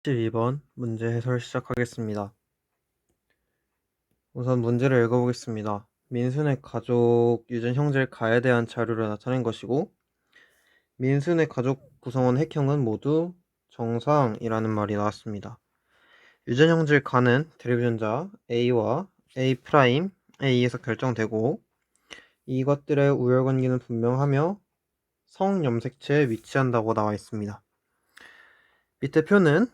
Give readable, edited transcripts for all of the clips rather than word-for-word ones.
12번 문제 해설 시작하겠습니다. 우선 문제를 읽어보겠습니다. 민수네 가족 유전 형질 가에 대한 자료를 나타낸 것이고, 민수네 가족 구성원 핵형은 모두 정상이라는 말이 나왔습니다. 유전 형질 가는 대립유전자 A와 A', A에서 결정되고, 이것들의 우열관계는 분명하며 성염색체에 위치한다고 나와 있습니다. 밑에 표는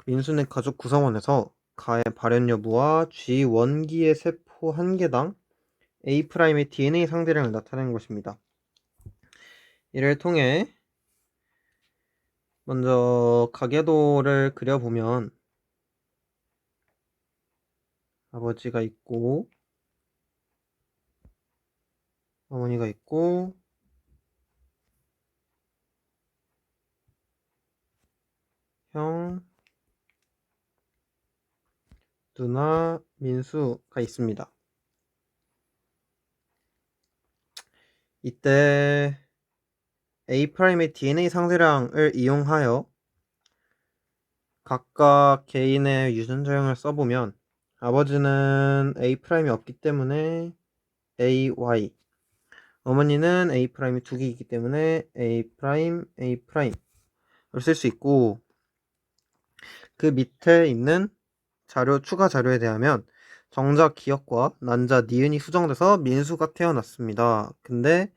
민수네 가족 구성원에서 가의 발현 여부와 G 원기의 세포 한 개당 A'의 DNA 상대량을 나타낸 것입니다. 이를 통해 먼저 가계도를 그려보면 아버지가 있고 어머니가 있고 형, 누나, 민수가 있습니다. 이때 A'의 DNA 상대량을 이용하여 각각 개인의 유전자형을 써보면 아버지는 A'이 없기 때문에 AY, 어머니는 A'이 두 개이기 때문에 A', A'을 쓸 수 있고, 그 밑에 있는 추가 자료에 대하면 정자 기역과 난자 니은이 수정돼서 민수가 태어났습니다. 근데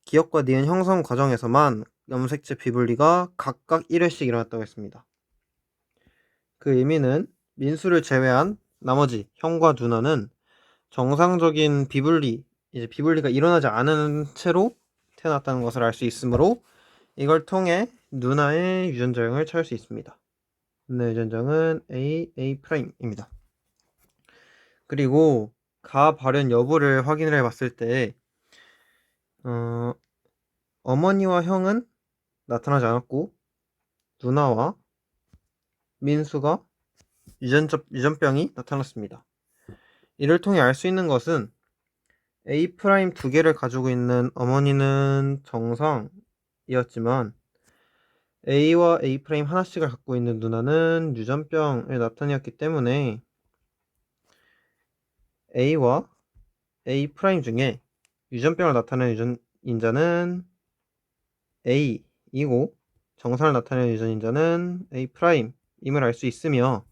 기역과 니은 형성 과정에서만 염색체 비분리가 각각 1회씩 일어났다고 했습니다. 그 의미는 민수를 제외한 나머지 형과 누나는 정상적인 비분리가 일어나지 않은 채로 태어났다는 것을 알 수 있으므로 이걸 통해 누나의 유전자형을 찾을 수 있습니다. 누나의 유전자형은 A'입니다. 그리고 가 발현 여부를 확인을 해봤을 때 어머니와 형은 나타나지 않았고 누나와 민수가 유전병이 나타났습니다. 이를 통해 알 수 있는 것은 A' 두 개를 가지고 있는 어머니는 정상이었지만 A와 A' 하나씩을 갖고 있는 누나는 유전병을 나타내었기 때문에 A와 A' 중에 유전병을 나타내는 유전인자는 A이고 정상을 나타내는 유전인자는 A'임을 알 수 있으며,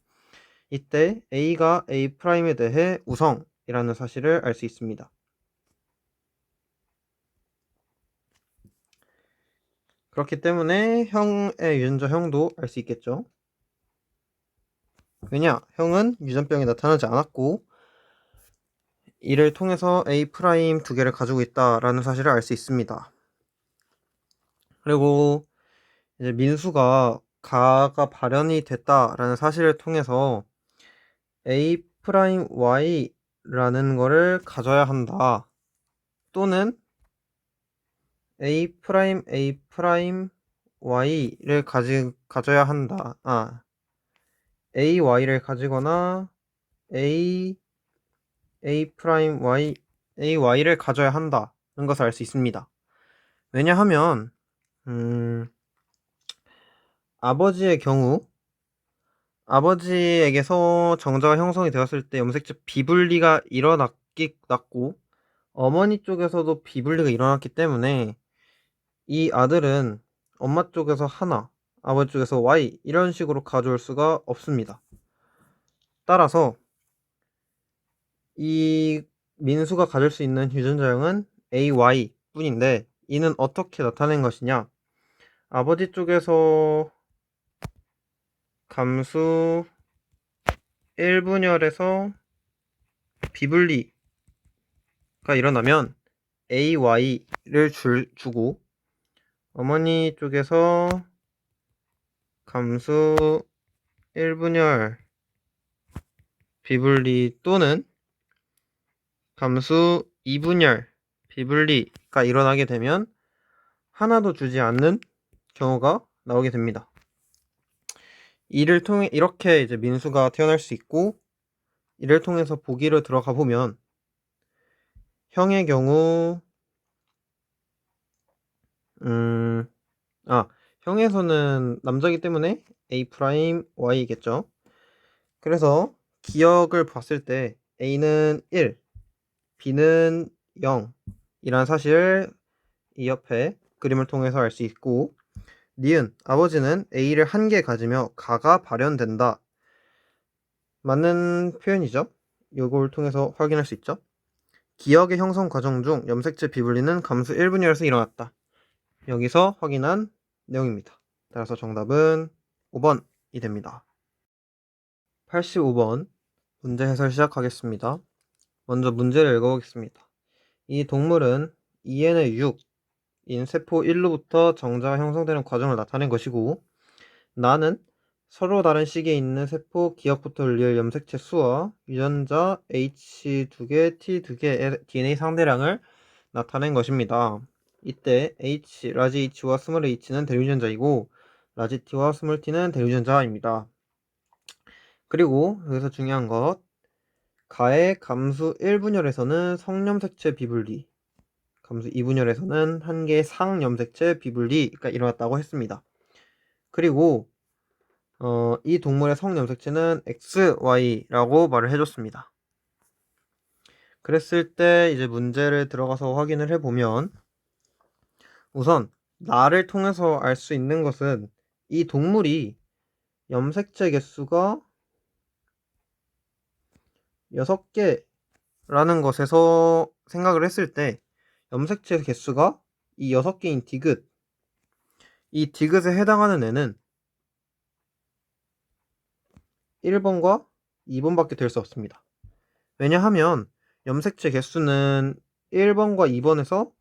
이때 A가 A'에 대해 우성이라는 사실을 알 수 있습니다. 그렇기 때문에 형의 유전자 형도 알 수 있겠죠. 왜냐? 형은 유전병이 나타나지 않았고 이를 통해서 A' 두 개를 가지고 있다라는 사실을 알 수 있습니다. 그리고 이제 민수가 가가 발현이 됐다라는 사실을 통해서 A'Y라는 거를 가져야 한다, 또는 A'Y를 가져야 한다. AY를 가지거나 AY를 가져야 한다는 것을 알 수 있습니다. 왜냐하면 아버지의 경우 아버지에게서 정자가 형성이 되었을 때 염색체 비분리가 일어났고 어머니 쪽에서도 비분리가 일어났기 때문에 이 아들은 엄마 쪽에서 하나, 아버지 쪽에서 Y 이런 식으로 가져올 수가 없습니다. 따라서 이 민수가 가질 수 있는 유전자형은 AY 뿐인데, 이는 어떻게 나타낸 것이냐? 아버지 쪽에서 감수 1분열에서 비분리가 일어나면 AY를 주고, 어머니 쪽에서 감수 1분열 비분리 또는 감수 2분열 비분리가 일어나게 되면 하나도 주지 않는 경우가 나오게 됩니다. 이를 통해 이렇게 이제 민수가 태어날 수 있고, 이를 통해서 보기를 들어가 보면 형의 경우 형에서는 남자이기 때문에 A'Y겠죠. 그래서 기억을 봤을 때 A는 1, B는 0 이란 사실을 이 옆에 그림을 통해서 알 수 있고, 니은 아버지는 A를 한 개 가지며 가가 발현된다. 맞는 표현이죠. 이걸 통해서 확인할 수 있죠. 기억의 형성 과정 중 염색체 비분리는 감수 1분열에서 일어났다. 여기서 확인한 내용입니다. 따라서 정답은 5번이 됩니다. 85번 문제 해설 시작하겠습니다. 먼저 문제를 읽어보겠습니다. 이 동물은 2n의 6인 세포 1로부터 정자가 형성되는 과정을 나타낸 것이고, 나는 서로 다른 시기에 있는 세포 기억부터 리을 염색체 수와 유전자 H 2개, T 2개의 DNA 상대량을 나타낸 것입니다. 이때 라지 H와 스몰 h는 대유전자이고 라지 T와 스몰 t는 대유전자입니다. 그리고 여기서 중요한 것, 가의 감수 1분열에서는 성염색체 비분리, 감수 2분열에서는 한 개의 상염색체 비분리가 일어났다고 했습니다. 그리고 이 동물의 성염색체는 XY라고 말을 해줬습니다. 그랬을 때 이제 문제를 들어가서 확인을 해보면, 우선 나를 통해서 알 수 있는 것은 이 동물이 염색체 개수가 6개라는 것에서 생각을 했을 때, 염색체 개수가 이 6개인 디귿, 이 디귿에 해당하는 애는 1번과 2번밖에 될 수 없습니다. 왜냐하면 염색체 개수는 1번과 2번에서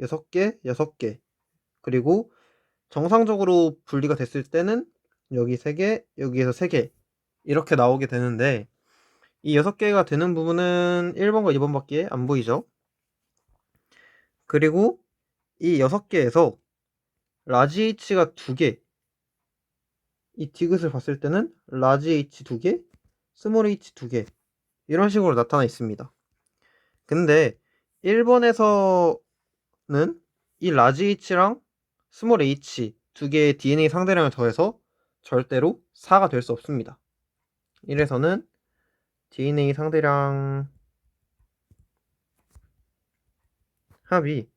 6개, 6개, 그리고 정상적으로 분리가 됐을 때는 여기 3개, 여기에서 3개 이렇게 나오게 되는데, 이 6개가 되는 부분은 1번과 2번밖에 안 보이죠. 그리고 이 6개에서 라지 H가 2개, 이 디귿을 봤을 때는 라지 H 2개, 스몰 h 2개 이런 식으로 나타나 있습니다. 근데 1번에서는 이 라지 H랑 스몰 h 2개의 DNA 상대량을 더해서 절대로 4가 될 수 없습니다. 이래서는 DNA 상대량 합이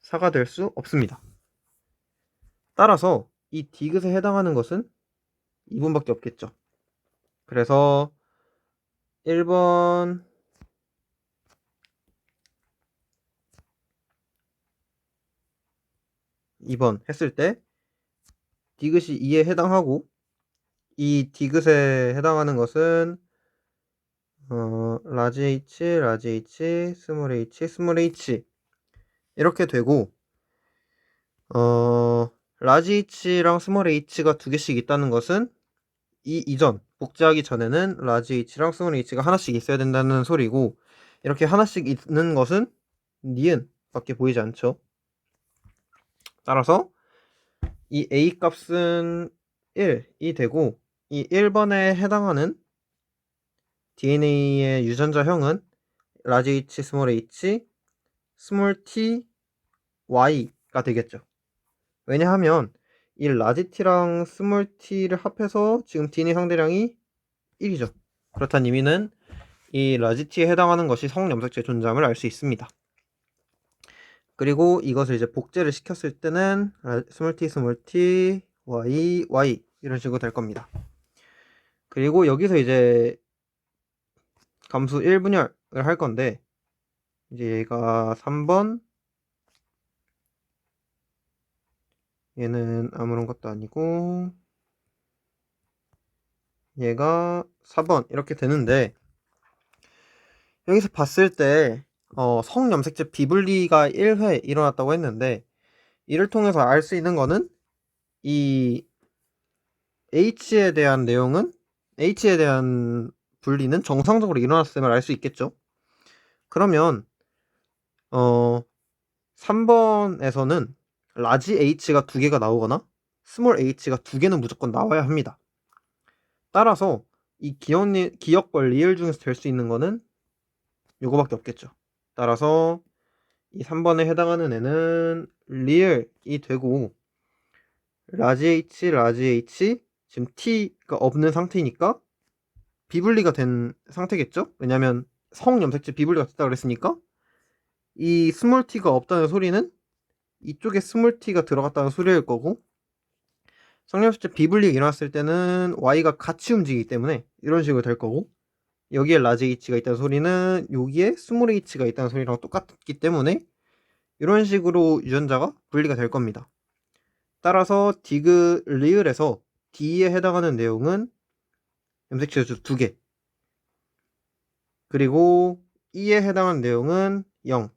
4가 될 수 없습니다. 따라서 이 디귿에 해당하는 것은 2번밖에 없겠죠. 그래서 1번, 2번 했을 때 디귿이 2에 해당하고, 이 디귿에 해당하는 것은 라지 H, 라지 H, 스몰 h, 스몰 h 이렇게 되고, 라지 H랑 스몰 h가 2개씩 있다는 것은 이 이전 복제하기 전에는 라지 H랑 스몰 h가 하나씩 있어야 된다는 소리고, 이렇게 하나씩 있는 것은 니은 밖에 보이지 않죠. 따라서 이 A 값은 1이 되고, 이 1번에 해당하는 DNA의 유전자형은 라지 H, 스몰 h, 스몰 t, y가 되겠죠. 왜냐하면 이 라지 t랑 스몰 t를 합해서 지금 DNA 상대량이 1이죠. 그렇다는 의미는 이 라지 t에 해당하는 것이 성염색체 존재함을 알 수 있습니다. 그리고 이것을 이제 복제를 시켰을 때는 스몰 t, y 이런 식으로 될 겁니다. 그리고 여기서 이제 감수 1분열을 할 건데, 이제 얘가 3번, 얘는 아무런 것도 아니고 얘가 4번 이렇게 되는데, 여기서 봤을 때 성염색체 비분리가 1회 일어났다고 했는데, 이를 통해서 알 수 있는 거는 이 H에 대한 분리는 정상적으로 일어났음을 알 수 있겠죠. 그러면 3번에서는 라지 H가 2개가 나오거나 스몰 h가 2개는 무조건 나와야 합니다. 따라서 이 기억과 리을 중에서 될 수 있는 거는 요거밖에 없겠죠. 따라서 이 3번에 해당하는 애는 리을이 되고, 라지 H, 라지 H 지금 T가 없는 상태니까 비분리가 된 상태겠죠? 왜냐면 성염색체 비분리가 됐다 그랬으니까 이 스몰 t가 없다는 소리는 이쪽에 스몰 t가 들어갔다는 소리일 거고, 성염색체 비분리가 일어났을 때는 y가 같이 움직이기 때문에 이런 식으로 될 거고, 여기에 라지 h가 있다는 소리는 여기에 스몰 h가 있다는 소리랑 똑같기 때문에 이런 식으로 유전자가 분리가 될 겁니다. 따라서 디귿 리을에서 D에 해당하는 내용은 염색체 수 2개, 그리고 E에 해당하는 내용은 0,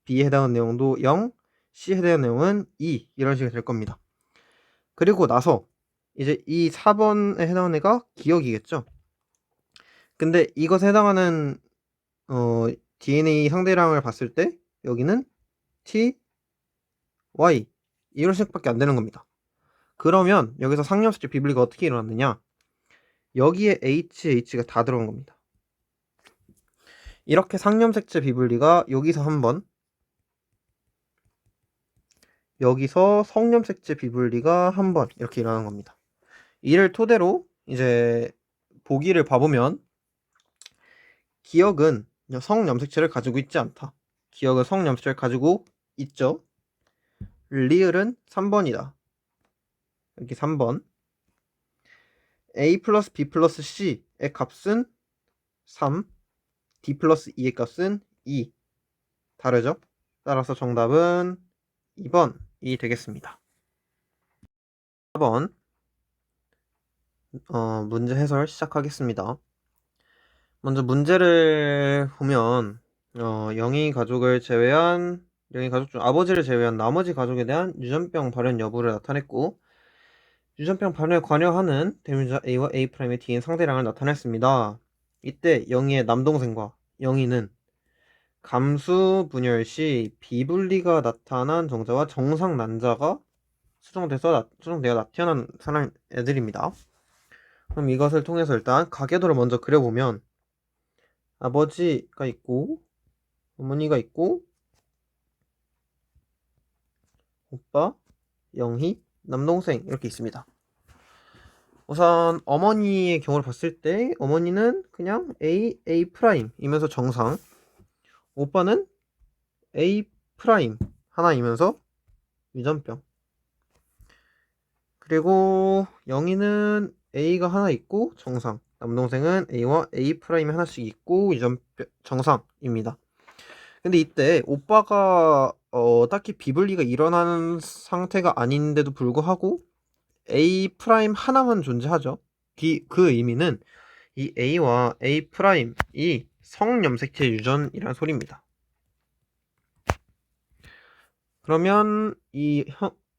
B에 해당하는 내용도 0, C에 해당하는 내용은 2, 이런 식으로 될 겁니다. 그리고 나서 이제 이 4번에 해당하는 애가 기억이겠죠. 근데 이것에 해당하는 DNA 상대량을 봤을 때 여기는 T, Y 이런 식밖에 안 되는 겁니다. 그러면 여기서 상염색체 비분리가 어떻게 일어났느냐, 여기에 H가 다 들어간 겁니다. 이렇게 상염색체 비분리가 여기서 한번, 여기서 성염색체 비분리가 한번 이렇게 일어나는 겁니다. 이를 토대로 이제 보기를 봐보면 기억은 성염색체를 가지고 있지 않다. 기억은 성염색체를 가지고 있죠. 리을은 3번이다. 여기 3번. A 플러스 B 플러스 C의 값은 3, D 플러스 E의 값은 2. 다르죠? 따라서 정답은 2번이 되겠습니다. 4번 문제 해설 시작하겠습니다. 먼저 문제를 보면 영희 가족을 제외한, 영희 가족 중 아버지를 제외한 나머지 가족에 대한 유전병 발현 여부를 나타냈고, 유전병 발현에 관여하는 대명사 A와 A'의 DNA 상대량을 나타냈습니다. 이때 영희의 남동생과 영희는 감수 분열 시 비분리가 나타난 정자와 정상 난자가 수정되어 태어난 사람 애들입니다. 그럼 이것을 통해서 일단 가계도를 먼저 그려보면 아버지가 있고 어머니가 있고 오빠, 영희, 남동생 이렇게 있습니다. 우선 어머니의 경우를 봤을 때 어머니는 그냥 A'이면서 정상, 오빠는 A' 하나이면서 유전병, 그리고 영희는 A가 하나 있고 정상, 남동생은 A와 A' 하나씩 있고 유전병 정상입니다. 근데 이때 오빠가 딱히 비분리가 일어나는 상태가 아닌데도 불구하고 A' 하나만 존재하죠. 그 의미는 이 A와 A'이 성염색체 유전이란 소리입니다. 그러면 이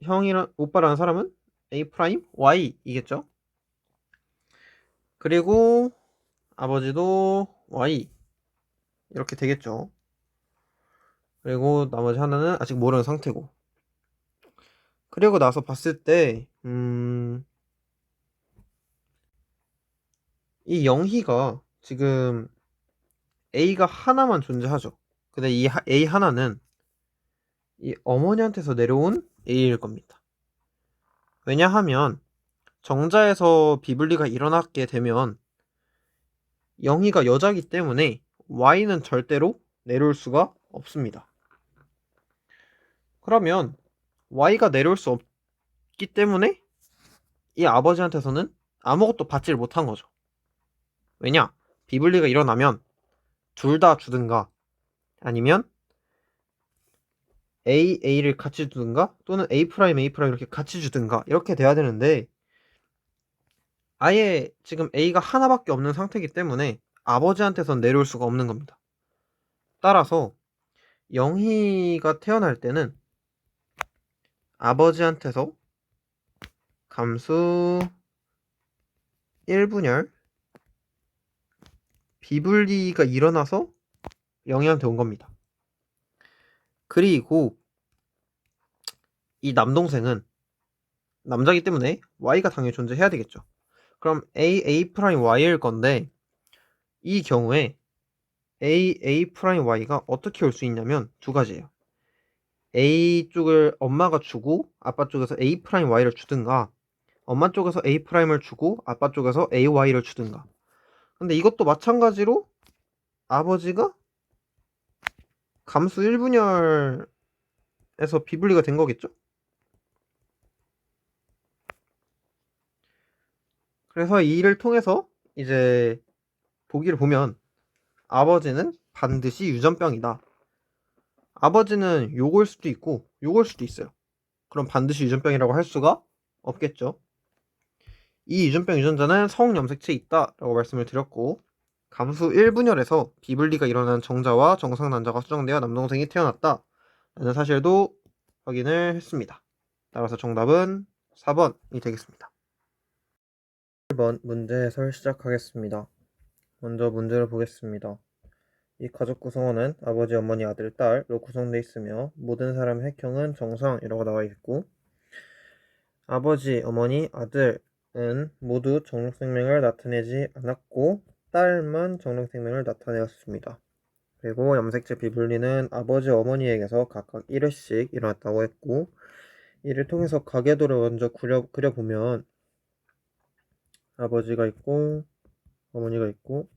형이랑 오빠라는 사람은 A' Y이겠죠. 그리고 아버지도 Y 이렇게 되겠죠. 그리고 나머지 하나는 아직 모르는 상태고. 그리고 나서 봤을 때 이 영희가 지금 A가 하나만 존재하죠. 근데 이 A 하나는 이 어머니한테서 내려온 A일 겁니다. 왜냐하면 정자에서 비분리가 일어나게 되면 영희가 여자이기 때문에 Y는 절대로 내려올 수가 없습니다. 그러면 Y가 내려올 수 없기 때문에 이 아버지한테서는 아무것도 받지를 못한 거죠. 왜냐? 비분리가 일어나면 둘 다 주든가 아니면 A를 같이 주든가 또는 A' 이렇게 같이 주든가 이렇게 돼야 되는데 아예 지금 A가 하나밖에 없는 상태이기 때문에 아버지한테선 내려올 수가 없는 겁니다. 따라서 영희가 태어날 때는 아버지한테서 감수 1분열 비분리가 일어나서 영희한테 온 겁니다. 그리고 이 남동생은 남자이기 때문에 Y가 당연히 존재해야 되겠죠. 그럼 Y일 건데 이 경우에 Y가 어떻게 올 수 있냐면 두 가지예요. A 쪽을 엄마가 주고 아빠 쪽에서 A 프라임 Y를 주든가, 엄마 쪽에서 A 프라임을 주고 아빠 쪽에서 AY를 주든가. 근데 이것도 마찬가지로 아버지가 감수 1분열에서 비분리가 된 거겠죠? 그래서 이 일을 통해서 이제 보기를 보면 아버지는 반드시 유전병이다. 아버지는 요걸 수도 있고 요걸 수도 있어요. 그럼 반드시 유전병이라고 할 수가 없겠죠. 이 유전병 유전자는 성염색체에 있다라고 말씀을 드렸고, 감수 1분열에서 비분리가 일어난 정자와 정상 난자가 수정되어 남동생이 태어났다 라는 사실도 확인을 했습니다. 따라서 정답은 4번이 되겠습니다. 1번 문제 해설 시작하겠습니다. 먼저 문제를 보겠습니다. 이 가족 구성원은 아버지, 어머니, 아들, 딸로 구성되어 있으며 모든 사람의 획형은 정상이라고 나와 있고, 아버지, 어머니, 아들은 모두 정록생명을 나타내지 않았고 딸만 정록생명을 나타내었습니다. 그리고 염색체 비분리는 아버지, 어머니에게서 각각 1회씩 일어났다고 했고, 이를 통해서 가계도를 먼저 그려보면 아버지가 있고 어머니가 있고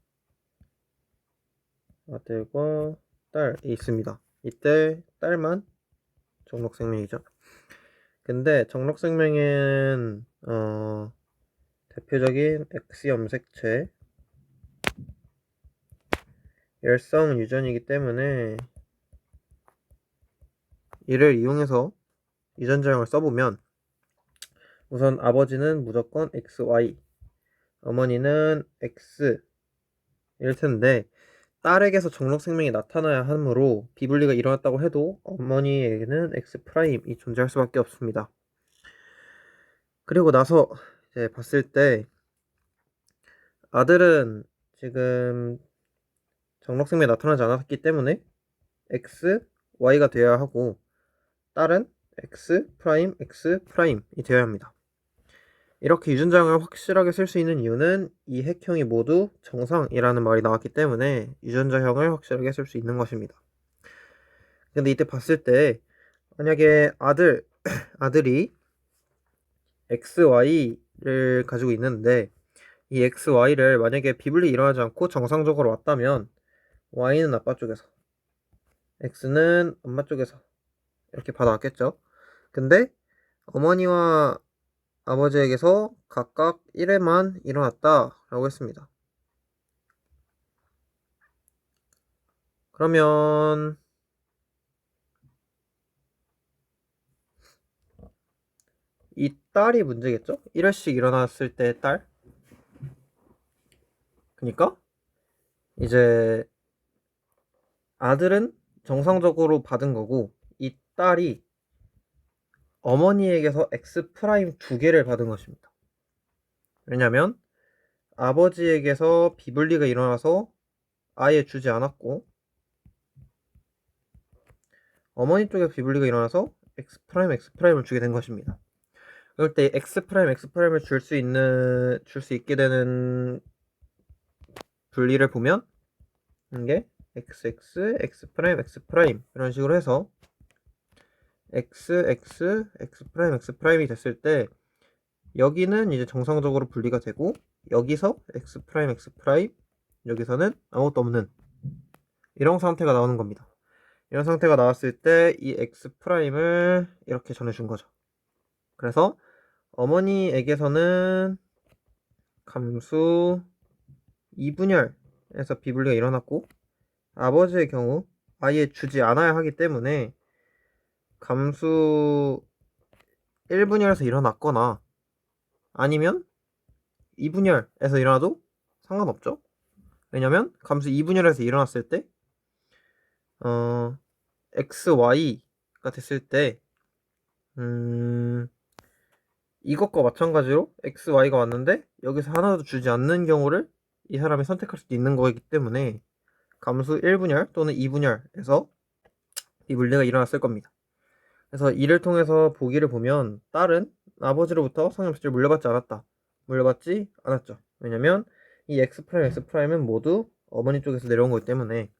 아들과 딸이 있습니다. 이때 딸만 정록생명이죠. 근데 정록생명은 대표적인 X염색체 열성 유전이기 때문에 이를 이용해서 유전자형을 써보면 우선 아버지는 무조건 XY, 어머니는 X 일 텐데, 딸에게서 정록생명이 나타나야 하므로 비분리가 일어났다고 해도 어머니에게는 X'이 존재할 수밖에 없습니다. 그리고 나서 이제 봤을 때 아들은 지금 정록생명이 나타나지 않았기 때문에 X, Y가 되어야 하고, 딸은 X'X'이 되어야 합니다. 이렇게 유전자형을 확실하게 쓸 수 있는 이유는 이 핵형이 모두 정상이라는 말이 나왔기 때문에 유전자형을 확실하게 쓸 수 있는 것입니다. 근데 이때 봤을 때 만약에 아들이 XY를 가지고 있는데 이 XY를 만약에 비분리 일어나지 않고 정상적으로 왔다면 Y는 아빠 쪽에서, X는 엄마 쪽에서 이렇게 받아왔겠죠. 근데 어머니와 아버지에게서 각각 1회만 일어났다라고 했습니다. 그러면 이 딸이 문제겠죠? 1회씩 일어났을 때 딸? 그니까 이제 아들은 정상적으로 받은 거고 이 딸이 어머니에게서 X 프라임 2개를 받은 것입니다. 왜냐면 아버지에게서 비분리가 일어나서 아예 주지 않았고 어머니 쪽에서 비분리가 일어나서 X 프라임을 주게 된 것입니다. 그럴 때 X 프라임을 줄 수 있게 되는 분리를 보면 이게 XX, X 프라임 이런 식으로 해서 X 프라임이 됐을 때 여기는 이제 정상적으로 분리가 되고 여기서 X 프라임 여기서는 아무것도 없는 이런 상태가 나오는 겁니다. 이런 상태가 나왔을 때 이 X 프라임을 이렇게 전해준 거죠. 그래서 어머니에게서는 감수 2분열에서 비분리가 일어났고 아버지의 경우 아예 주지 않아야 하기 때문에 감수 1분열에서 일어났거나 아니면 2분열에서 일어나도 상관없죠. 왜냐면 감수 2분열에서 일어났을 때 XY가 됐을 때 이것과 마찬가지로 XY가 왔는데 여기서 하나도 주지 않는 경우를 이 사람이 선택할 수도 있는 거기 때문에 감수 1분열 또는 2분열에서 이 분리가 일어났을 겁니다. 그래서 이를 통해서 보기를 보면 딸은 아버지로부터 성염색체를 물려받지 않았죠. 왜냐면 이 X'은 모두 어머니 쪽에서 내려온 거기 때문에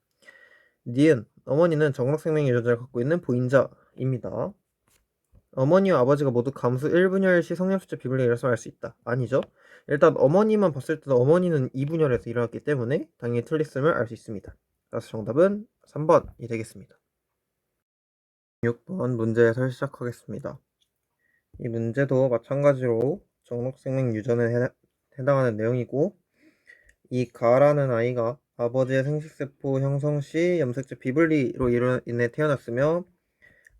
니은 어머니는 정록생명 유전자를 갖고 있는 보인자 입니다. 어머니와 아버지가 모두 감수 1분열 시 성립수치 비불리가 일어날 수 있다. 아니죠. 일단 어머니만 봤을 때도 어머니는 2분열에서 일어났기 때문에 당연히 틀렸음을 알 수 있습니다. 그래서 정답은 3번이 되겠습니다. 6번 문제에서 시작하겠습니다. 이 문제도 마찬가지로 정록생명 유전에 해당하는 내용이고, 이 가라는 아이가 아버지의 생식세포 형성 시 염색체 비분리로 인해 태어났으며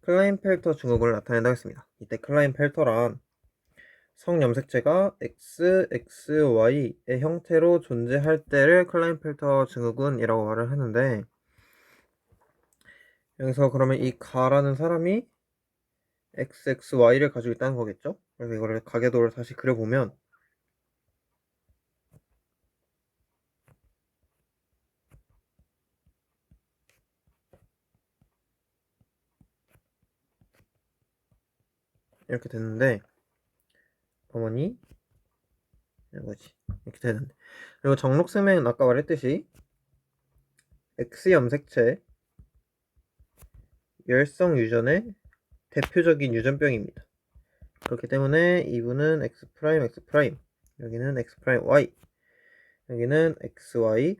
클라인펠터 증후군을 나타낸다고 했습니다. 이때 클라인펠터란 성염색체가 XXY의 형태로 존재할 때를 클라인펠터 증후군이라고 말을 하는데, 여기서 그러면 이 가라는 사람이 XXY를 가지고 있다는 거겠죠? 그래서 이거를 가계도를 다시 그려보면 이렇게 됐는데, 어머니 이거지, 이렇게 되는데, 그리고 정록생명은 아까 말했듯이 X염색체 열성 유전의 대표적인 유전병입니다. 그렇기 때문에 이분은 X 프라임 X 프라임, 여기는 X 프라임 Y, 여기는 XY,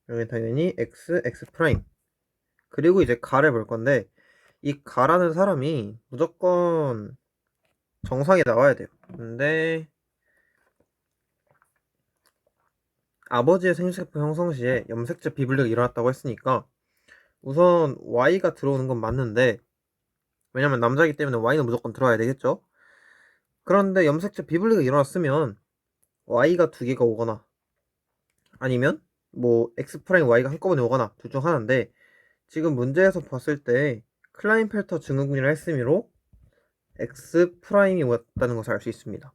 여기는 당연히 X X 프라임. 그리고 이제 가를 볼 건데, 이 가라는 사람이 무조건 정상이 나와야 돼요. 근데 아버지의 생식세포 형성 시에 염색체 비분리가 일어났다고 했으니까 우선 Y가 들어오는 건 맞는데, 왜냐면 남자이기 때문에 Y는 무조건 들어와야 되겠죠. 그런데 염색체 비분리가 일어났으면 Y가 두 개가 오거나 아니면 뭐 X 프라임 Y가 한꺼번에 오거나 둘 중 하나인데, 지금 문제에서 봤을 때 클라인펠터 증후군이라 했으므로 X 프라임이 왔다는 것을 알 수 있습니다.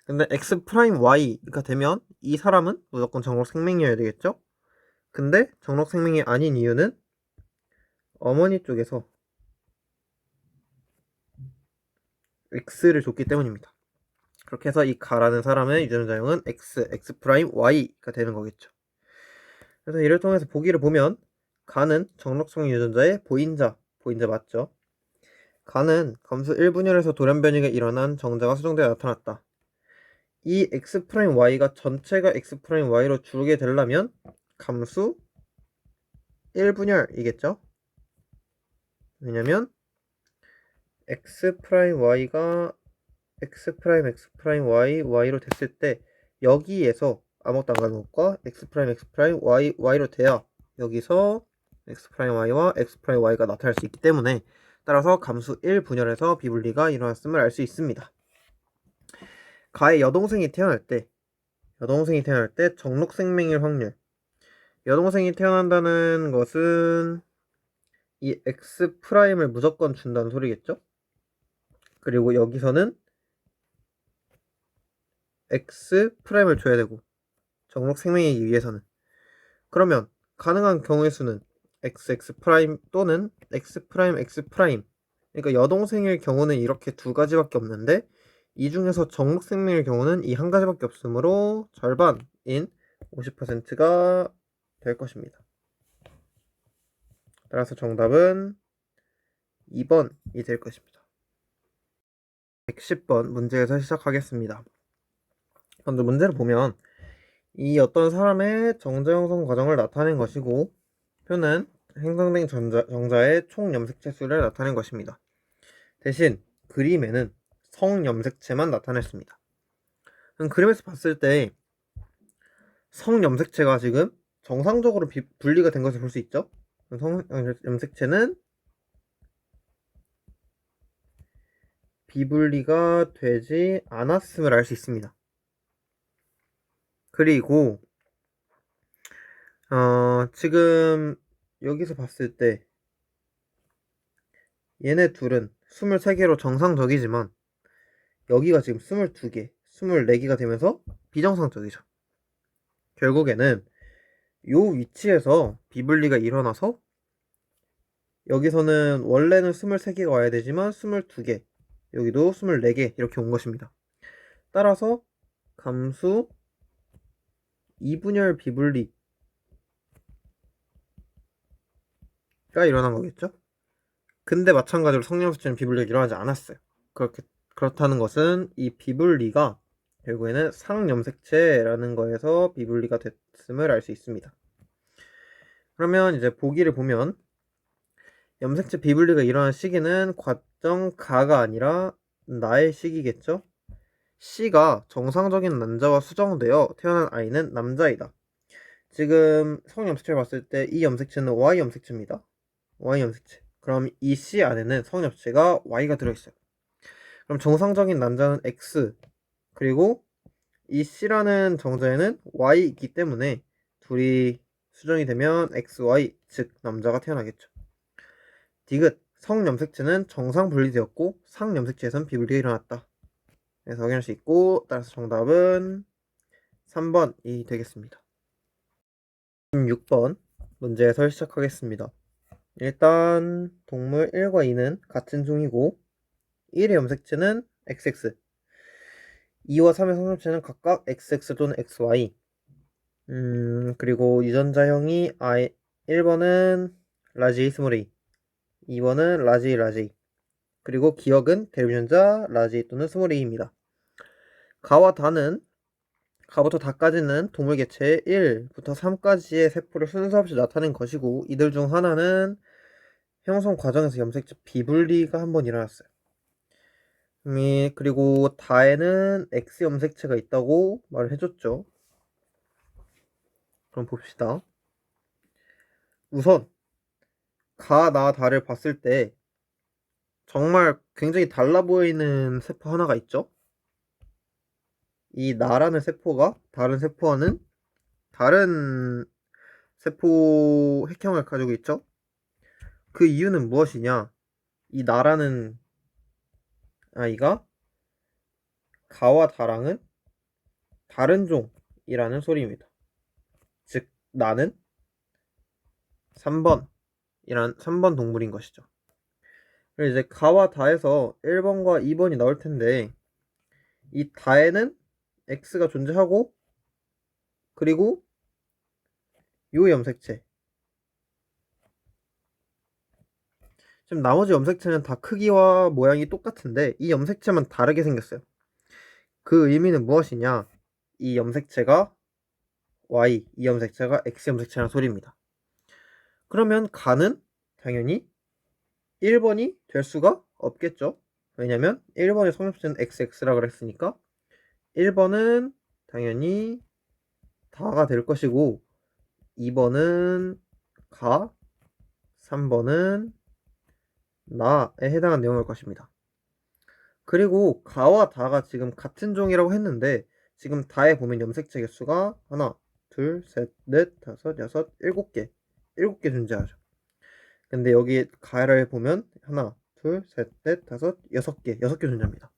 근데 X 프라임 Y가 되면 이 사람은 무조건 정록 생명이어야 되겠죠? 근데 정록 생명이 아닌 이유는 어머니 쪽에서 X를 줬기 때문입니다. 그렇게 해서 이 가라는 사람의 유전자형은 X 프라임 Y가 되는 거겠죠. 그래서 이를 통해서 보기를 보면 가는 정록성 유전자의 보인자 맞죠? 가는 감수 1분열에서 돌연변이가 일어난 정자가 수정되어 나타났다. 이 X 프라임 Y가 전체가 X 프라임 Y로 줄게 되려면 감수 1분열이겠죠? 왜냐면 X 프라임 Y가 X 프라임 X 프라임 Y Y로 됐을 때 여기에서 아무것도 안 가는 것과 X 프라임 Y Y로 돼야 여기서 X 프라임 Y와 X 프라임 Y가 나타날 수 있기 때문에, 따라서 감수 1분열에서 비분리가 일어났음을 알 수 있습니다. 가의 여동생이 태어날 때 정록생명일 확률, 여동생이 태어난다는 것은 이 X 프라임을 무조건 준다는 소리겠죠? 그리고 여기서는 X 프라임을 줘야 되고, 정록생명이기 위해서는. 그러면 가능한 경우의 수는 XX 프라임 또는 X 프라임 X 프라임. 그러니까 여동생일 경우는 이렇게 두 가지밖에 없는데, 이 중에서 정록생명일 경우는 이 한 가지밖에 없으므로 절반인 50%가 될 것입니다. 따라서 정답은 2번이 될 것입니다. 110번 문제에서 시작하겠습니다. 먼저 문제를 보면 이 어떤 사람의 정자 형성 과정을 나타낸 것이고, 표는 생성된 정자의 총 염색체 수를 나타낸 것입니다. 대신 그림에는 성염색체만 나타냈습니다. 그림에서 봤을 때 성염색체가 지금 정상적으로 분리가 된 것을 볼 수 있죠. 성염색체는 비분리가 되지 않았음을 알 수 있습니다. 그리고 지금 여기서 봤을 때 얘네 둘은 23개로 정상적이지만 여기가 지금 22개, 24개가 되면서 비정상적이죠. 결국에는 요 위치에서 비분리가 일어나서 여기서는 원래는 23개가 와야 되지만 22개, 여기도 24개 이렇게 온 것입니다. 따라서 감수 2분열 비분리가 일어난 거겠죠? 근데 마찬가지로 성염색체는 비분리가 일어나지 않았어요. 그렇다는 것은 이 비분리가 결국에는 상염색체라는 거에서 비분리가 됐음을 알 수 있습니다. 그러면 이제 보기를 보면 염색체 비분리가 일어난 시기는 과정 가가 아니라 나의 시기겠죠? C가 정상적인 남자와 수정되어 태어난 아이는 남자이다. 지금 성염색체를 봤을 때 이 염색체는 Y 염색체입니다. Y 염색체. 그럼 이 C 안에는 성염색체가 Y가 들어있어요. 그럼 정상적인 남자는 X, 그리고 이 C라는 정자에는 Y이기 때문에 둘이 수정이 되면 XY, 즉 남자가 태어나겠죠. 디귿, 성염색체는 정상 분리되었고 상염색체에선 비분리가 일어났다. 그래서 확인할 수 있고, 따라서 정답은 3번이 되겠습니다. 6번 문제에서 시작하겠습니다. 일단 동물 1과 2는 같은 종이고 1의 염색체는 XX, 2와 3의 성염색체는 각각 XX 또는 XY. 그리고 유전자형이 1번은 라지 A 스몰 a, 2번은 라지 라지, 그리고 기억은 대유전자 라지 또는 스몰 a입니다. 가와 다는 가부터 다까지는 동물 개체의 1부터 3까지의 세포를 순서 없이 나타낸 것이고, 이들 중 하나는 형성 과정에서 염색체 비분리가 한번 일어났어요. 그리고 다에는 X 염색체가 있다고 말을 해줬죠. 그럼 봅시다. 우선 가, 나, 다를 봤을 때 정말 굉장히 달라 보이는 세포 하나가 있죠. 이 나라는 세포가 다른 세포와는 다른 세포 핵형을 가지고 있죠. 그 이유는 무엇이냐? 이 나라는 아이가 가와 다랑은 다른 종이라는 소리입니다. 즉 나는 3번 동물인 것이죠. 그리고 이제 가와 다에서 1번과 2번이 나올 텐데, 이 다에는 X가 존재하고, 그리고 요 염색체, 지금 나머지 염색체는 다 크기와 모양이 똑같은데 이 염색체만 다르게 생겼어요. 그 의미는 무엇이냐? 이 염색체가 Y, 이 염색체가 X 염색체라는 소리입니다. 그러면 가는 당연히 1번이 될 수가 없겠죠. 왜냐면 1번의 성염색체는 XX라 그랬으니까 1번은 당연히 다가 될 것이고, 2번은 가, 3번은 나에 해당하는 내용일 것입니다. 그리고 가와 다가 지금 같은 종이라고 했는데, 지금 다에 보면 염색체 개수가 하나, 둘, 셋, 넷, 다섯, 여섯, 7개 7개 존재하죠. 근데 여기 가를 보면 하나, 둘, 셋, 넷, 다섯, 6개 존재합니다.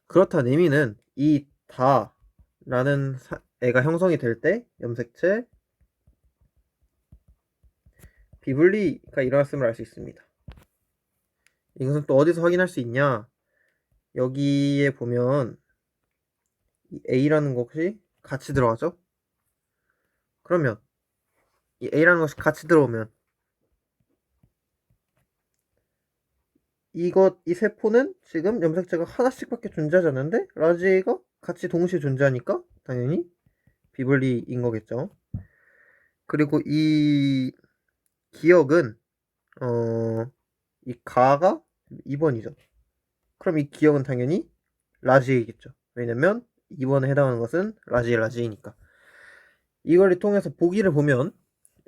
그렇다는 의미는 이 다라는 애가 형성이 될 때 염색체 비분리가 일어났음을 알 수 있습니다. 이것은 또 어디서 확인할 수 있냐? 여기에 보면 이 A라는 것이 같이 들어가죠? 그러면 이 A라는 것이 같이 들어오면 이 세포는 지금 염색체가 하나씩밖에 존재하지 않는데 라지 A가 같이 동시에 존재하니까 당연히 비분리인 거겠죠. 그리고 이 기억은 이 가가 2번이죠. 그럼 이 기억은 당연히 라지 A겠죠. 왜냐면 2번에 해당하는 것은 라지 A니까. 이걸 통해서 보기를 보면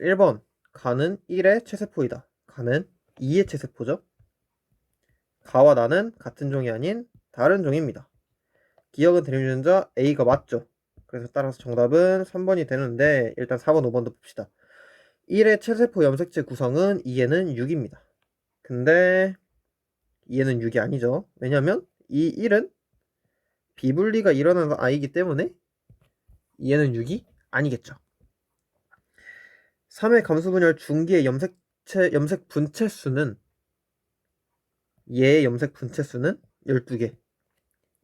1번 가는 1의 체세포이다. 가는 2의 체세포죠. 가와 나는 같은 종이 아닌 다른 종입니다. 기억은 대립유전자 A가 맞죠. 그래서 따라서 정답은 3번이 되는데, 일단 4번, 5번도 봅시다. 1의 체세포 염색체 구성은 2에는 6입니다. 근데 2에는 6이 아니죠. 왜냐면 이 1은 비분리가 일어나는 아이기 때문에 2에는 6이 아니겠죠. 3의 감수분열 중기의 염색 분체 수는, 얘의 염색 분체 수는 12개,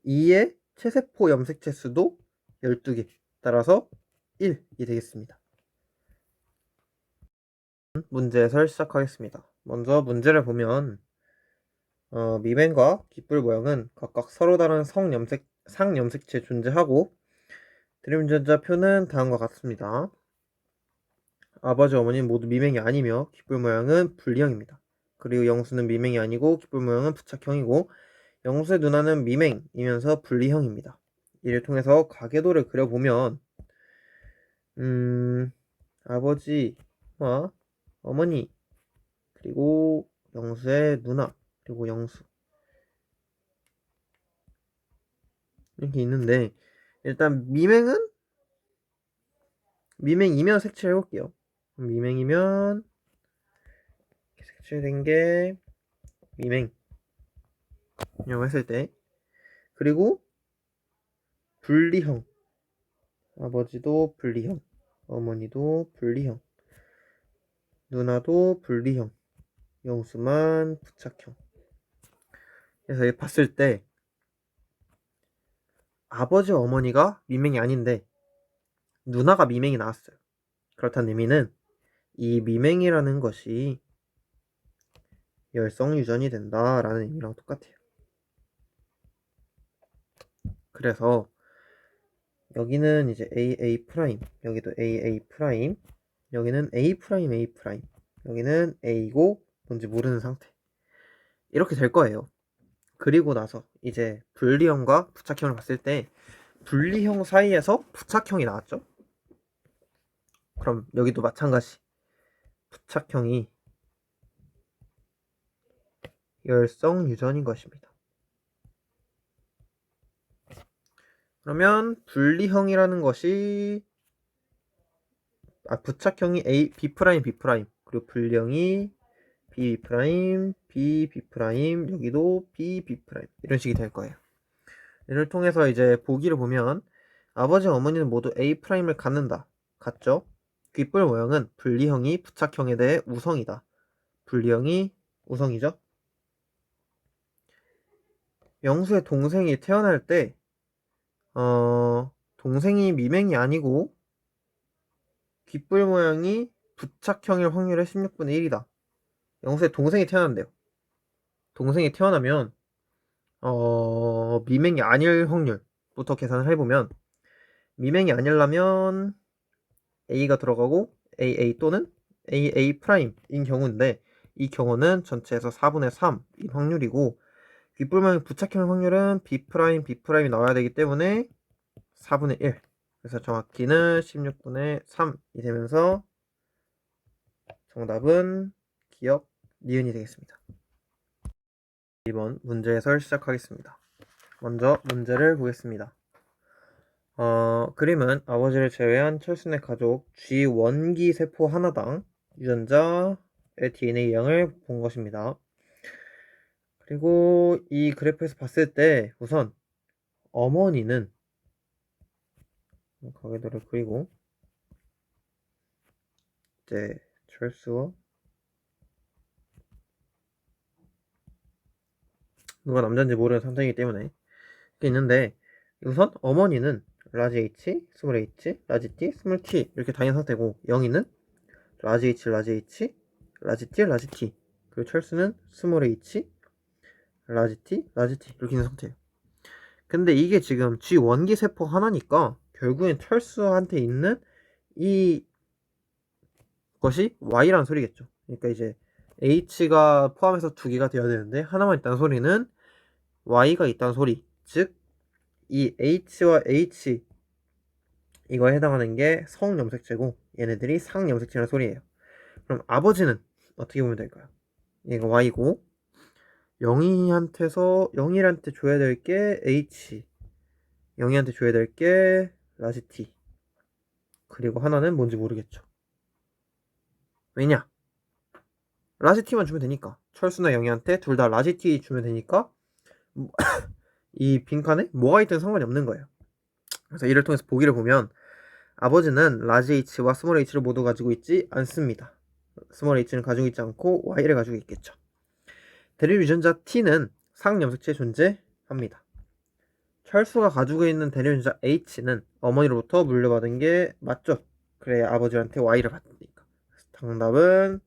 2의 체세포 염색체 수도 12개, 따라서 1이 되겠습니다. 문제에서 시작하겠습니다. 먼저 문제를 보면 미맹과 귓불 모양은 각각 서로 다른 상염색체 존재하고 대립유전자표는 다음과 같습니다. 아버지 어머니는 모두 미맹이 아니며 귓불 모양은 분리형입니다. 그리고 영수는 미맹이 아니고 귓불 모양은 부착형이고 영수의 누나는 미맹이면서 분리형입니다. 이를 통해서 가계도를 그려보면 아버지와 어머니 그리고 영수의 누나 그리고 영수 이렇게 있는데 일단 미맹이면 색칠해 볼게요. 미맹이면 색칠된 게 미맹이라고 했을 때 그리고 분리형 아버지도 분리형 어머니도 분리형 누나도 분리형 영수만 부착형. 그래서 이렇게 봤을 때 아버지 어머니가 미맹이 아닌데 누나가 미맹이 나왔어요. 그렇다는 의미는 이 미맹이라는 것이 열성 유전이 된다라는 의미랑 똑같아요. 그래서 여기는 이제 AA 프라임, 여기도 AA 프라임, 여기는 A 프라임, A 프라임, 여기는 A고 뭔지 모르는 상태. 이렇게 될 거예요. 그리고 나서 이제 분리형과 부착형을 봤을 때 분리형 사이에서 부착형이 나왔죠. 그럼 여기도 마찬가지. 부착형이 열성 유전인 것입니다. 그러면 분리형이라는 것이 부착형이 A, B 프라임, B 프라임 그리고 분리형이 B 프라임, B, B 프라임 여기도 B, B 프라임 이런 식이 될 거예요. 이를 통해서 이제 보기를 보면 아버지 어머니는 모두 A 프라임을 갖는다. 같죠? 귓불 모형은 분리형이 부착형에 대해 우성이다. 분리형이 우성이죠. 영수의 동생이 태어날 때 동생이 미맹이 아니고 귓불 모양이 부착형일 확률의 16분의 1이다. 영수의 동생이 태어난대요. 동생이 태어나면 미맹이 아닐 확률부터 계산을 해보면 미맹이 아니려면 A가 들어가고 AA 또는 AA 프라임인 경우인데 이 경우는 전체에서 4분의 3인 확률이고 귓불 모양 부착형 확률은 B 프라임, B 프라임이 나와야 되기 때문에 4분의 1 그래서 정확히는 16분의 3이 되면서 정답은 기억 니은이 되겠습니다. 이번 문제 해설 시작하겠습니다. 먼저 문제를 보겠습니다. 그림은 아버지를 제외한 철순의 가족 G 원기 세포 하나당 유전자의 DNA 양을 본 것입니다. 그리고 이 그래프에서 봤을 때 우선 어머니는 가계도를 그리고 이제 철수와 누가 남자인지 모르는 상태이기 때문에 이렇게 있는데 우선 어머니는 라지 H, 스몰 H, 라지 T, 스몰 T 이렇게 다닌 상태고 영희는 라지 H, 라지 H, 라지 T, 라지 T 그리고 철수는 스몰 H, 라지 T, 라지 T 이렇게 있는 상태예요. 근데 이게 지금 G 원기 세포 하나니까 결국엔 철수한테 있는 이 것이 Y라는 소리겠죠. 그러니까 이제 H가 포함해서 두 개가 되어야 되는데 하나만 있다는 소리는 Y가 있다는 소리. 즉 이 H와 H 이거에 해당하는 게 성염색체고 얘네들이 상염색체라는 소리예요. 그럼 아버지는 어떻게 보면 될까요? 얘가 Y고 영희한테 줘야 될 게 H 영희한테 줘야 될 게 라지 T 그리고 하나는 뭔지 모르겠죠. 왜냐? 라지 T만 주면 되니까 철수나 영희한테 둘 다 라지 T 주면 되니까 이 빈칸에 뭐가 있든 상관이 없는 거예요. 그래서 이를 통해서 보기를 보면 아버지는 라지 H와 스몰 H를 모두 가지고 있지 않습니다. 스몰 H는 가지고 있지 않고 Y를 가지고 있겠죠. 대립 유전자 T는 상염색체 존재합니다. 철수가 가지고 있는 대립 유전자 H는 어머니로부터 물려받은 게 맞죠? 그래야 아버지한테 Y를 받으니까. 정답은